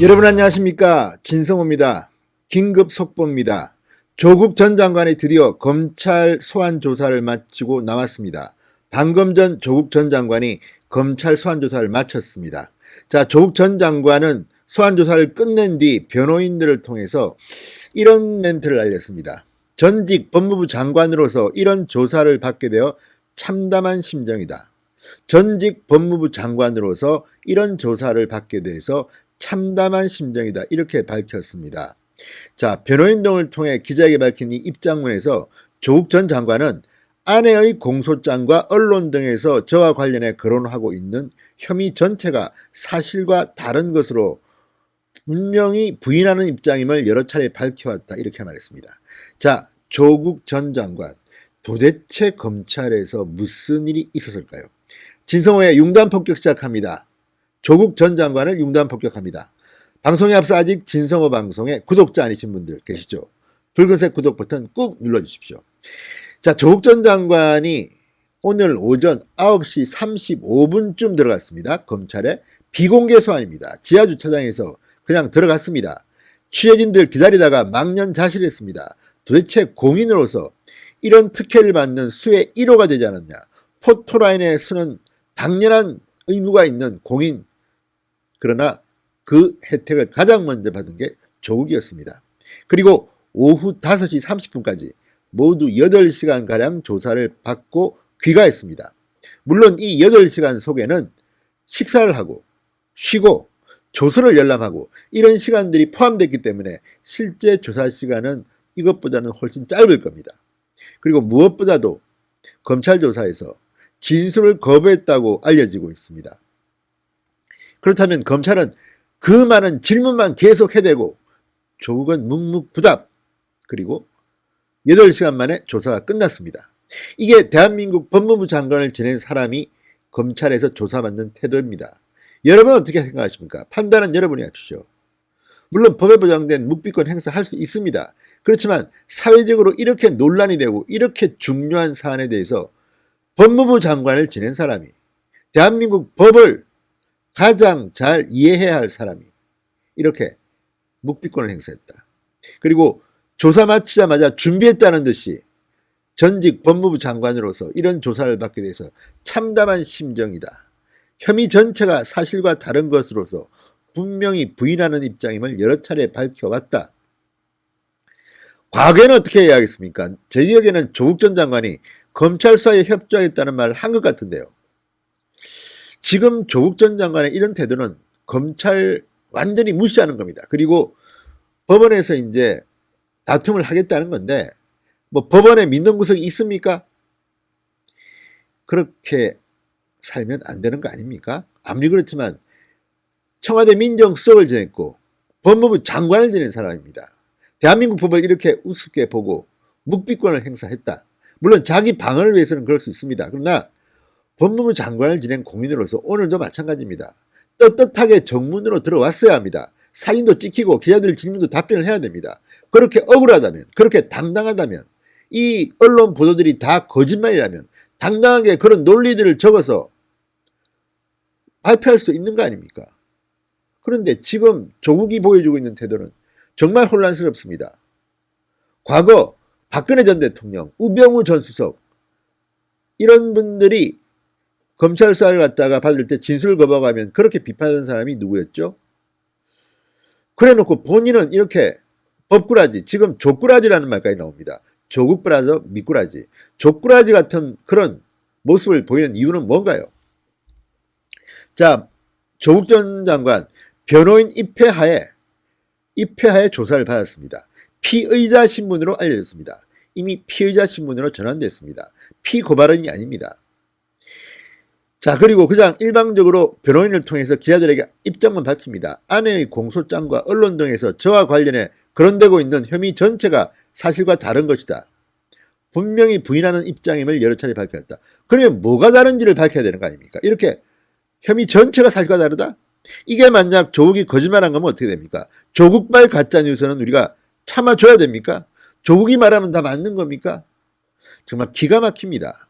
여러분 안녕하십니까, 진성호입니다. 긴급 속보입니다. 조국 전 장관이 드디어 검찰 소환 조사를 마치고 나왔습니다. 방금 전 조국 전 장관이 검찰 소환 조사를 마쳤습니다. 자, 조국 전 장관은 소환 조사를 끝낸 뒤 변호인들을 통해서 이런 멘트를 알렸습니다. 전직 법무부 장관으로서 이런 조사를 받게 되어 참담한 심정이다. 전직 법무부 장관으로서 이런 조사를 받게 돼서 참담한 심정이다, 이렇게 밝혔습니다. 자, 변호인 등을 통해 기자에게 밝힌 이 입장문에서 조국 전 장관은 아내의 공소장과 언론 등에서 저와 관련해 거론하고 있는 혐의 전체가 사실과 다른 것으로 분명히 부인하는 입장임을 여러 차례 밝혀왔다, 이렇게 말했습니다. 자, 조국 전 장관, 도대체 검찰에서 무슨 일이 있었을까요? 진성호의 융단 폭격 시작합니다. 조국 전 장관을 융단 폭격합니다. 방송에 앞서 아직 진성호 방송에 구독자 아니신 분들 계시죠? 붉은색 구독 버튼 꾹 눌러주십시오. 자, 조국 전 장관이 오늘 오전 9시 35분쯤 들어갔습니다. 검찰에 비공개 소환입니다. 지하주차장에서 그냥 들어갔습니다. 취재진들 기다리다가 망연자실했습니다. 도대체 공인으로서 이런 특혜를 받는 수의 1호가 되지 않았냐. 포토라인에 서는 당연한 의무가 있는 공인, 그러나 그 혜택을 가장 먼저 받은 게 조국이었습니다. 그리고 오후 5시 30분까지 모두 8시간가량 조사를 받고 귀가했습니다. 물론 이 8시간 속에는 식사를 하고 쉬고 조서를 열람하고 이런 시간들이 포함됐기 때문에 실제 조사 시간은 이것보다는 훨씬 짧을 겁니다. 그리고 무엇보다도 검찰 조사에서 진술을 거부했다고 알려지고 있습니다. 그렇다면 검찰은 그 많은 질문만 계속 해대고 조국은 묵묵부답, 그리고 8시간 만에 조사가 끝났습니다. 이게 대한민국 법무부 장관을 지낸 사람이 검찰에서 조사받는 태도입니다. 여러분 어떻게 생각하십니까? 판단은 여러분이 하십시오. 물론 법에 보장된 묵비권 행사할 수 있습니다. 그렇지만 사회적으로 이렇게 논란이 되고 이렇게 중요한 사안에 대해서 법무부 장관을 지낸 사람이, 대한민국 법을 가장 잘 이해해야 할 사람이 이렇게 묵비권을 행사했다. 그리고 조사 마치자마자 준비했다는 듯이 전직 법무부 장관으로서 이런 조사를 받게 돼서 참담한 심정이다. 혐의 전체가 사실과 다른 것으로서 분명히 부인하는 입장임을 여러 차례 밝혀왔다. 과거에는 어떻게 해야 하겠습니까? 제 기억에는 조국 전 장관이 검찰 수사에 협조하겠다는 말을 한 것 같은데요. 지금 조국 전 장관의 이런 태도는 검찰 완전히 무시하는 겁니다. 그리고 법원에서 이제 다툼을 하겠다는 건데, 뭐 법원에 믿는 구석이 있습니까? 그렇게 살면 안 되는 거 아닙니까? 아무리 그렇지만 청와대 민정수석을 지냈고 법무부 장관을 지낸 사람입니다. 대한민국 법을 이렇게 우습게 보고 묵비권을 행사했다. 물론 자기 방어를 위해서는 그럴 수 있습니다. 그러나 법무부 장관을 지낸 공인으로서 오늘도 마찬가지입니다. 떳떳하게 정문으로 들어왔어야 합니다. 사진도 찍히고 기자들 질문도 답변을 해야 됩니다. 그렇게 억울하다면, 그렇게 당당하다면, 이 언론 보도들이 다 거짓말이라면 당당하게 그런 논리들을 적어서 발표할 수 있는 거 아닙니까? 그런데 지금 조국이 보여주고 있는 태도는 정말 혼란스럽습니다. 과거 박근혜 전 대통령, 우병우 전 수석, 이런 분들이 검찰 수사를 갖다가 받을 때 진술을 거부하면 그렇게 비판하는 사람이 누구였죠? 그래놓고 본인은 이렇게 법꾸라지, 지금 족꾸라지라는 말까지 나옵니다. 조국 플러스 미꾸라지, 족꾸라지 같은 그런 모습을 보이는 이유는 뭔가요? 자, 조국 전 장관 변호인 입회하에 조사를 받았습니다. 피의자 신문으로 알려졌습니다. 이미 피의자 신문으로 전환됐습니다. 피고발원이 아닙니다. 자, 그리고 그냥 일방적으로 변호인을 통해서 기자들에게 입장만 밝힙니다. 아내의 공소장과 언론 등에서 저와 관련해 거론되고 있는 혐의 전체가 사실과 다른 것이다. 분명히 부인하는 입장임을 여러 차례 밝혔다. 그러면 뭐가 다른지를 밝혀야 되는 거 아닙니까? 이렇게 혐의 전체가 사실과 다르다? 이게 만약 조국이 거짓말한 거면 어떻게 됩니까? 조국발 가짜뉴스는 우리가 참아줘야 됩니까? 조국이 말하면 다 맞는 겁니까? 정말 기가 막힙니다.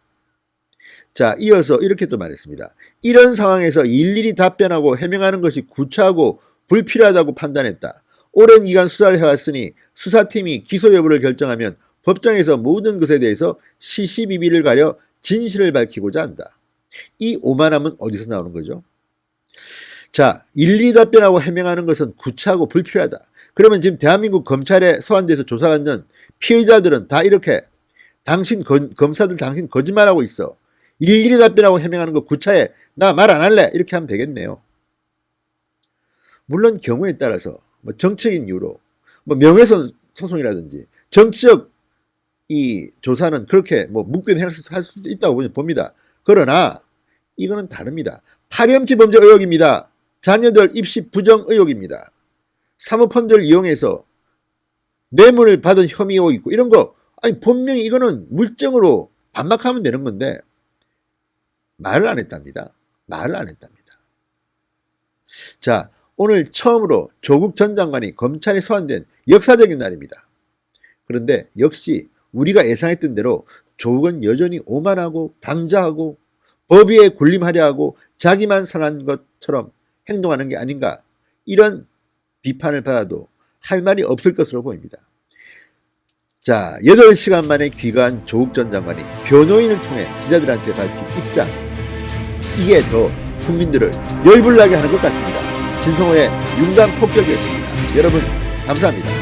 자, 이어서 이렇게 또 말했습니다. 이런 상황에서 일일이 답변하고 해명하는 것이 구차하고 불필요하다고 판단했다. 오랜 기간 수사를 해왔으니 수사팀이 기소 여부를 결정하면 법정에서 모든 것에 대해서 시시비비를 가려 진실을 밝히고자 한다. 이 오만함은 어디서 나오는 거죠? 자, 일일이 답변하고 해명하는 것은 구차하고 불필요하다. 그러면 지금 대한민국 검찰에 소환돼서 조사받는 피의자들은 다 이렇게 검사들 당신 거짓말하고 있어. 일일이 답변하고 해명하는 거 구차해. 나 말 안 할래. 이렇게 하면 되겠네요. 물론 경우에 따라서 뭐 정치적인 이유로 뭐 명예훼손 소송이라든지 정치적 이 조사는 그렇게 뭐 묵비할 수도 있다고 봅니다. 그러나 이거는 다릅니다. 파렴치 범죄 의혹입니다. 자녀들 입시 부정 의혹입니다. 사모펀드를 이용해서 뇌물을 받은 혐의가 있고 이런 거 아니 분명히 이거는 물증으로 반박하면 되는 건데 말을 안 했답니다. 말을 안 했답니다. 자, 오늘 처음으로 조국 전 장관이 검찰에 소환된 역사적인 날입니다. 그런데 역시 우리가 예상했던 대로 조국은 여전히 오만하고 방자하고 법 위에 군림하려 하고 자기만 선한 것처럼 행동하는 게 아닌가, 이런 비판을 받아도 할 말이 없을 것으로 보입니다. 자, 8시간 만에 귀가한 조국 전 장관이 변호인을 통해 기자들한테 밝힌 입장, 이게 더 국민들을 열불나게 하는 것 같습니다. 진성호의 융단 폭격이었습니다. 여러분 감사합니다.